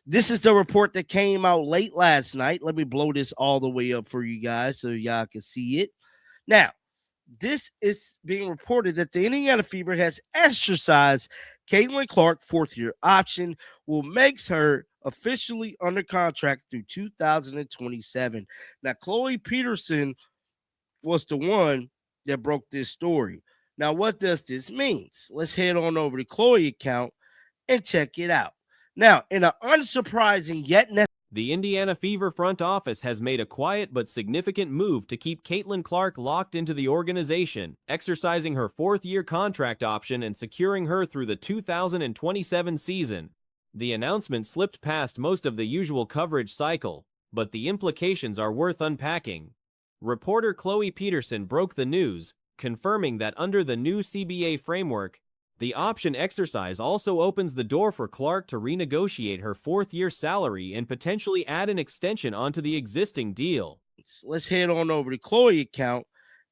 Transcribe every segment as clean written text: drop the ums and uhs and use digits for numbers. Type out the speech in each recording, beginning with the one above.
This is the report that came out late last night. Let me blow this all the way up for you guys so y'all can see it. Now, this is being reported that the Indiana Fever has exercised Caitlin Clark fourth year option, will makes her officially under contract through 2027. Now, Chloe Peterson was the one that broke this story. Now, what does this mean? Let's head on over to Chloe account and check it out. Now, in an unsurprising yet The Indiana Fever front office has made a quiet but significant move to keep Caitlin Clark locked into the organization, exercising her fourth-year contract option and securing her through the 2027 season. The announcement slipped past most of the usual coverage cycle, but the implications are worth unpacking. Reporter Chloe Peterson broke the news, confirming that under the new CBA framework, the option exercise also opens the door for Clark to renegotiate her fourth-year salary and potentially add an extension onto the existing deal. let's head on over to Chloe account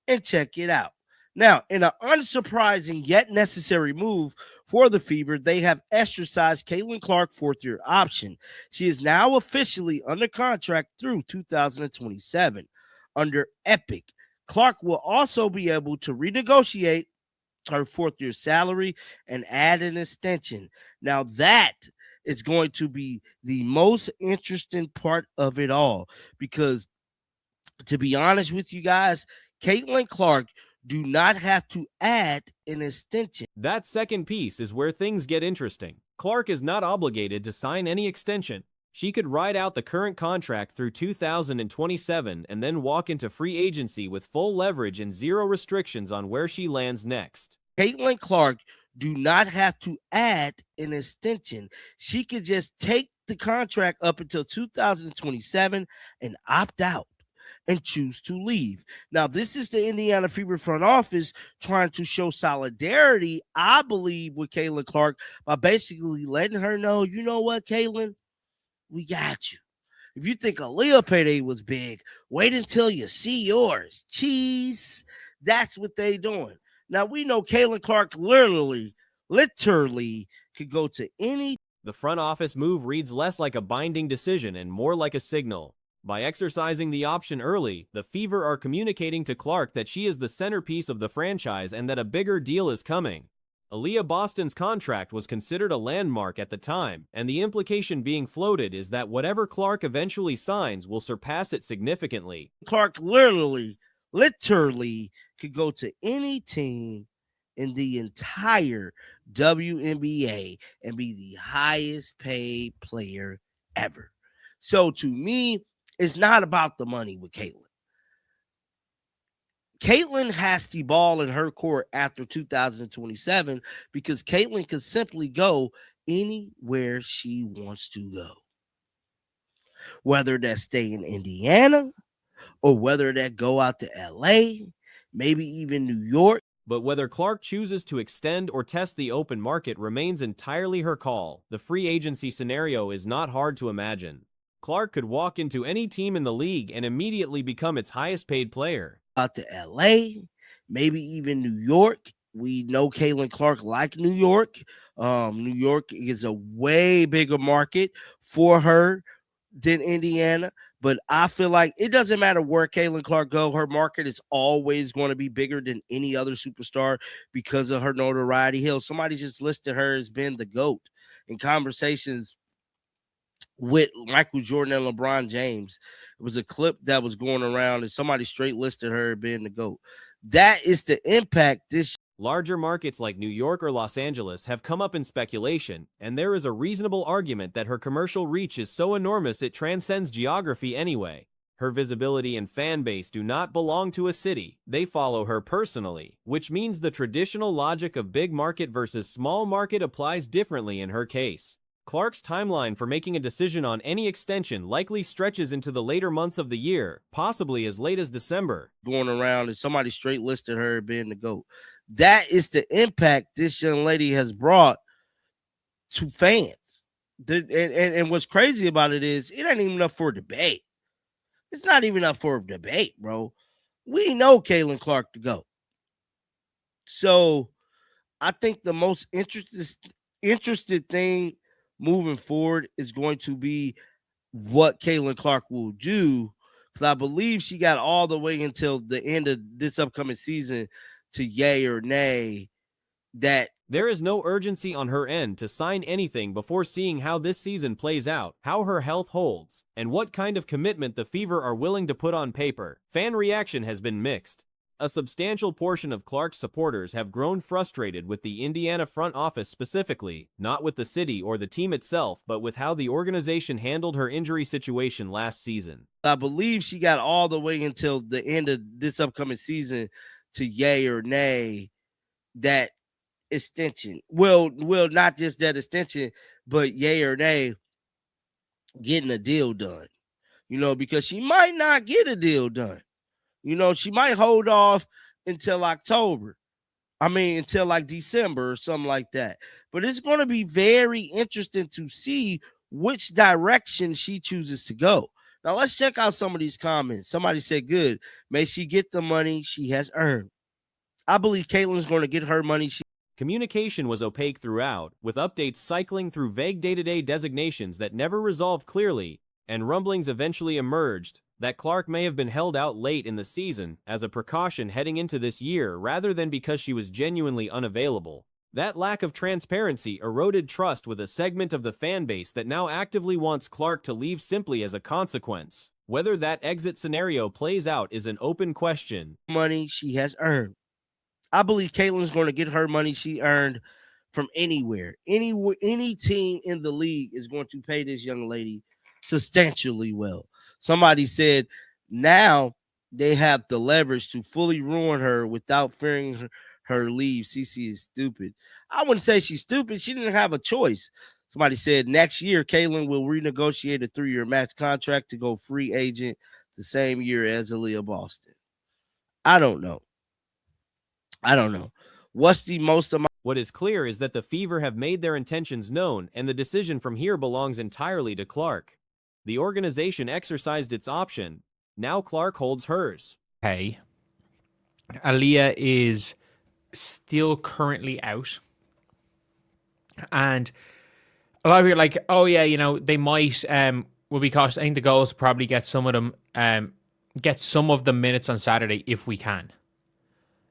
and check it out. Now, in an unsurprising yet necessary move for the Fever, they have exercised Caitlin Clark fourth-year option. She is now officially under contract through 2027. Under Epic, Clark will also be able to renegotiate her fourth-year salary and add an extension. Now, that is going to be the most interesting part of it all because, to be honest with you guys, Caitlin Clark do not have to add an extension. That second piece is where things get interesting. Clark is not obligated to sign any extension. She could ride out the current contract through 2027 and then walk into free agency with full leverage and zero restrictions on where she lands next. Caitlin Clark do not have to add an extension. She could just take the contract up until 2027 and opt out and choose to leave. Now, this is the Indiana Fever front office trying to show solidarity, I believe, with Caitlin Clark by basically letting her know, you know what, Caitlin, we got you. If you think Aaliyah payday was big, wait until you see yours. Cheese. That's what they doing. Now, we know Caitlin Clark literally could go to any. The front office move reads less like a binding decision and more like a signal. By exercising the option early, the Fever are communicating to Clark that she is the centerpiece of the franchise and that a bigger deal is coming. Aaliyah Boston's contract was considered a landmark at the time, and the implication being floated is that whatever Clark eventually signs will surpass it significantly. Clark literally could go to any team in the entire WNBA and be the highest paid player ever. So to me, it's not about the money with Caitlin. Caitlin has the ball in her court after 2027 because Caitlin can simply go anywhere she wants to go. Whether that stay in Indiana or whether that go out to LA, maybe even New York. But whether Clark chooses to extend or test the open market remains entirely her call. The free agency scenario is not hard to imagine. Clark could walk into any team in the league and immediately become its highest paid player. Out to LA, maybe even New York. We know Caitlin Clark like New York. New York is a way bigger market for her than Indiana. But I feel like it doesn't matter where Caitlin Clark go. Her market is always going to be bigger than any other superstar because of her notoriety. Hell, somebody just listed her as being the GOAT in conversations with Michael Jordan and LeBron James. It was a clip that was going around and somebody straight listed her being the GOAT. That is the impact this. Larger markets like New York or Los Angeles have come up in speculation, and there is a reasonable argument that her commercial reach is so enormous it transcends geography anyway. Her visibility and fan base do not belong to a city, they follow her personally, which means the traditional logic of big market versus small market applies differently in her case. Clark's timeline for making a decision on any extension likely stretches into the later months of the year, possibly as late as December. Going around and somebody straight listed her being the GOAT. That is the impact this young lady has brought to fans. And what's crazy about it is it ain't even up for debate. It's not even up for debate, bro. We know Caitlin Clark to go. So I think the most interested thing moving forward is going to be what Caitlin Clark will do. Because I believe she got all the way until the end of this upcoming season to yay or nay that There is no urgency on her end to sign anything before seeing how this season plays out, how her health holds, and what kind of commitment the Fever are willing to put on paper. Fan reaction has been mixed. A substantial portion of Clark's supporters have grown frustrated with the Indiana front office specifically, not with the city or the team itself, but with how the organization handled her injury situation last season. I believe she got all the way until the end of this upcoming season to yay or nay that extension. Well, not just that extension, but yay or nay getting a deal done. Because she might not get a deal done. She might hold off until October. Until like December or something like that. But it's going to be very interesting to see which direction she chooses to go. Now, let's check out some of these comments. Somebody said, good. May she get the money she has earned. I believe Caitlin's going to get her money. Communication was opaque throughout, with updates cycling through vague day-to-day designations that never resolved clearly, and rumblings eventually emerged that Clark may have been held out late in the season as a precaution heading into this year rather than because she was genuinely unavailable. That lack of transparency eroded trust with a segment of the fan base that now actively wants Clark to leave simply as a consequence. Whether that exit scenario plays out is an open question. Money she has earned. I believe Caitlin's going to get her money she earned from anywhere. Any team in the league is going to pay this young lady substantially well. Somebody said now they have the leverage to fully ruin her without fearing her leave. CC is stupid. I wouldn't say she's stupid. She didn't have a choice. Somebody said next year Caitlin will renegotiate a 3-year max contract to go free agent the same year as Aaliyah Boston. I don't know. What's the most amount? What is clear is that the Fever have made their intentions known, and the decision from here belongs entirely to Clark. The organization exercised its option. Now Clark holds hers. Hey, Aaliyah is still currently out. And a lot of people are like, oh yeah, they might, will be cautious. I think the goal is to probably get some of the minutes on Saturday if we can.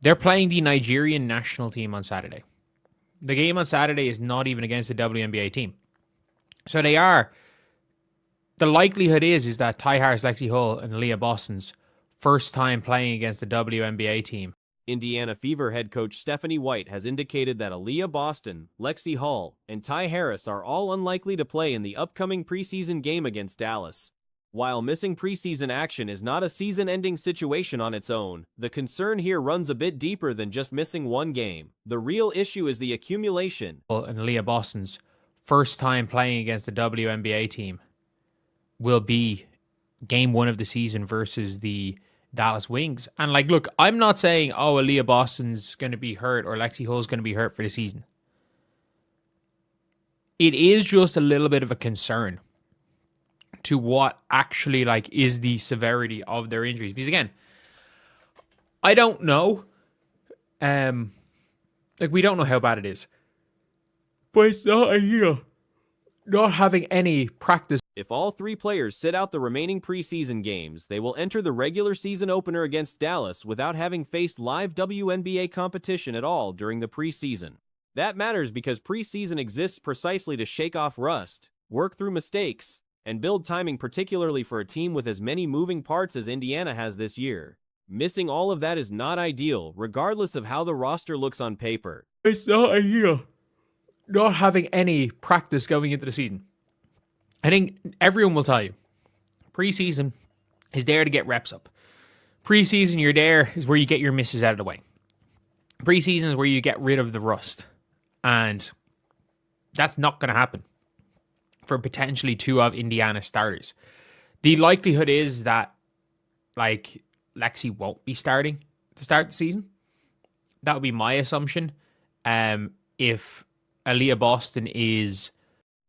They're playing the Nigerian national team on Saturday. The game on Saturday is not even against the WNBA team. So they are. The likelihood is that Ty Harris, Lexi Hull, and Aaliyah Boston's first time playing against the WNBA team. Indiana Fever head coach Stephanie White has indicated that Aaliyah Boston, Lexi Hull, and Ty Harris are all unlikely to play in the upcoming preseason game against Dallas. While missing preseason action is not a season-ending situation on its own, the concern here runs a bit deeper than just missing one game. The real issue is the accumulation. And Aaliyah Boston's first time playing against the WNBA team will be game 1 of the season versus the Dallas Wings. And look, I'm not saying, Aaliyah Boston's going to be hurt or Lexi Hull's going to be hurt for the season. It is just a little bit of a concern to what actually is the severity of their injuries. Because again, I don't know. We don't know how bad it is. But it's not ideal. Not having any practice. If all 3 players sit out the remaining preseason games, they will enter the regular season opener against Dallas without having faced live WNBA competition at all during the preseason. That matters because preseason exists precisely to shake off rust, work through mistakes, and build timing particularly for a team with as many moving parts as Indiana has this year. Missing all of that is not ideal, regardless of how the roster looks on paper. It's not ideal. Not having any practice going into the season. I think everyone will tell you, preseason is there to get reps up. Preseason, you're there is where you get your misses out of the way. Preseason is where you get rid of the rust. And that's not going to happen for potentially 2 of Indiana's starters. The likelihood is that, Lexi won't be starting to start the season. That would be my assumption. If Aaliyah Boston is...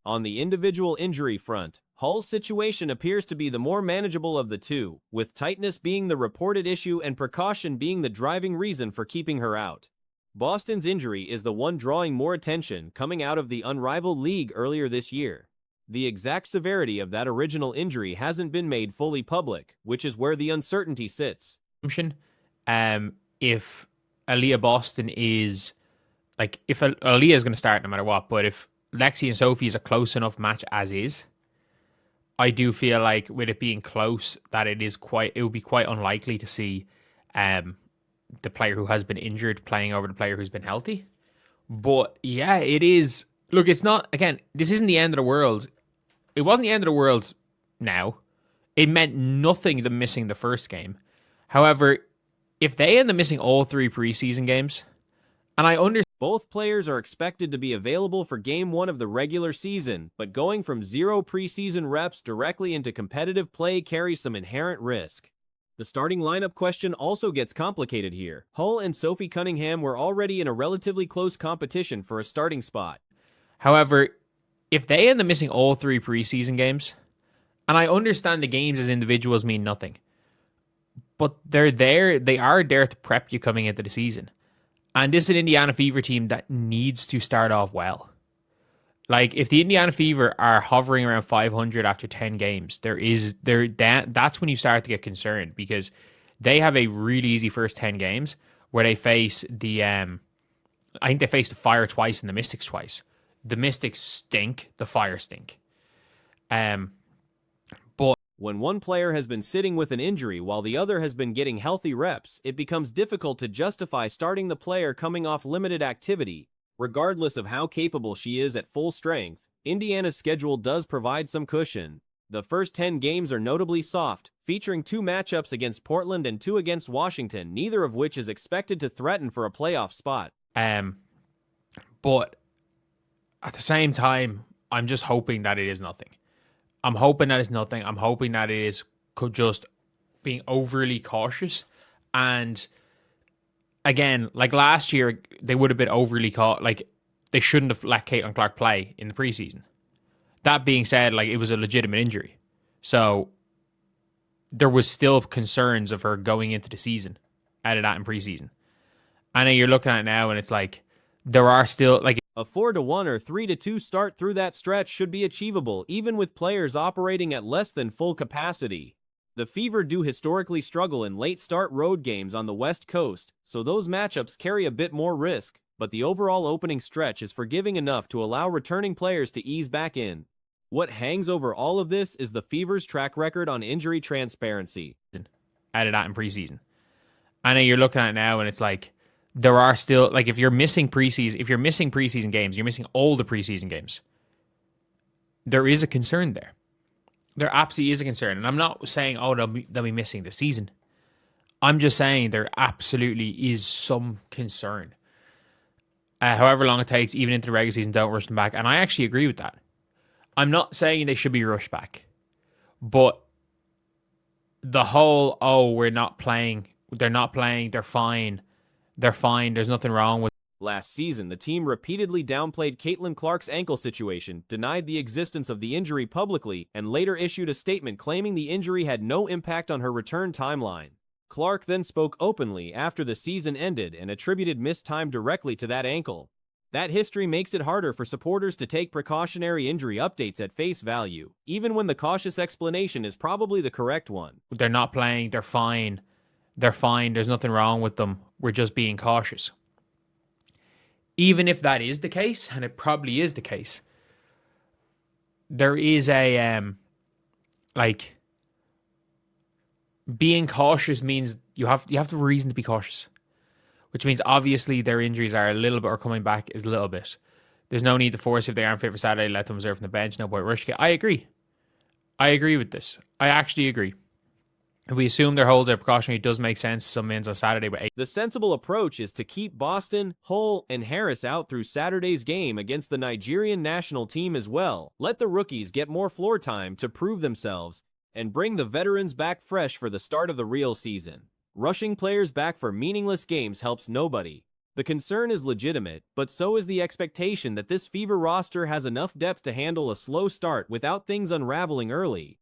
On the individual injury front, Hull's situation appears to be the more manageable of the 2, with tightness being the reported issue and precaution being the driving reason for keeping her out. Boston's injury is the one drawing more attention coming out of the unrivaled league earlier this year. The exact severity of that original injury hasn't been made fully public, which is where the uncertainty sits. If Aaliyah Boston is, like, if Aaliyah is going to start no matter what, but if Lexi and Sophie is a close enough match as is, I do feel like with it being close, that it would be quite unlikely to see the player who has been injured playing over the player who's been healthy. But yeah, it is. Look, it's not, again, this isn't the end of the world. It wasn't the end of the world now. It meant nothing them missing the first game. However, if they end up missing all 3 preseason games, and I understand both players are expected to be available for Game 1 of the regular season, but going from 0 preseason reps directly into competitive play carries some inherent risk. The starting lineup question also gets complicated here. Hull and Sophie Cunningham were already in a relatively close competition for a starting spot. However, if they end up missing all 3 preseason games, and I understand the games as individuals mean nothing, but they are there to prep you coming into the season. And this is an Indiana Fever team that needs to start off well. Like, if the Indiana Fever are hovering around 500 after 10 games, that's when you start to get concerned, because they have a really easy first 10 games where they face I think they faced the Fire twice and the Mystics twice. The Mystics stink, the Fire stink. But when one player has been sitting with an injury while the other has been getting healthy reps, it becomes difficult to justify starting the player coming off limited activity. Regardless of how capable she is at full strength, Indiana's schedule does provide some cushion. The first 10 games are notably soft, featuring 2 matchups against Portland and 2 against Washington, neither of which is expected to threaten for a playoff spot. But at the same time, I'm just hoping that it is nothing. I'm hoping that it's nothing. I'm hoping that it is just being overly cautious. And again, like last year, they would have been overly they shouldn't have let Caitlin Clark play in the preseason. That being said, like, it was a legitimate injury. So there was still concerns of her going into the season out of that in preseason. And then you're looking at it now and it's like, there are still, like, a 4-1 or 3-2 start through that stretch should be achievable, even with players operating at less than full capacity. The Fever do historically struggle in late start road games on the West Coast, so those matchups carry a bit more risk, but the overall opening stretch is forgiving enough to allow returning players to ease back in. What hangs over all of this is the Fever's track record on injury transparency. Out of that in preseason. And then you're looking at it now and it's like, there are still, like, if you're missing preseason games, you're missing all the preseason games, there is a concern there. There absolutely is a concern. And I'm not saying, oh, they'll be missing the season. I'm just saying there absolutely is some concern. However long it takes, even into the regular season, don't rush them back. And I actually agree with that. I'm not saying they should be rushed back. But the whole, oh, they're not playing, they're fine, there's nothing wrong with. Last season, the team repeatedly downplayed Caitlin Clark's ankle situation, denied the existence of the injury publicly, and later issued a statement claiming the injury had no impact on her return timeline. Clark then spoke openly after the season ended and attributed missed time directly to that ankle. That history makes it harder for supporters to take precautionary injury updates at face value, even when the cautious explanation is probably the correct one. They're not playing, they're fine, there's nothing wrong with them, we're just being cautious. Even if that is the case, and it probably is the case, there is a, being cautious means you have the reason to be cautious. Which means obviously their injuries are a little bit, or coming back is a little bit. There's no need to force, if they aren't fit for Saturday, let them reserve from the bench, no point rush. I agree with this. I actually agree. If we assume their holds are precautionary, it does make sense. Some wins on Saturday, but the sensible approach is to keep Boston, Hull, and Harris out through Saturday's game against the Nigerian national team as well. Let the rookies get more floor time to prove themselves, and bring the veterans back fresh for the start of the real season. Rushing players back for meaningless games helps nobody. The concern is legitimate, but so is the expectation that this Fever roster has enough depth to handle a slow start without things unraveling early.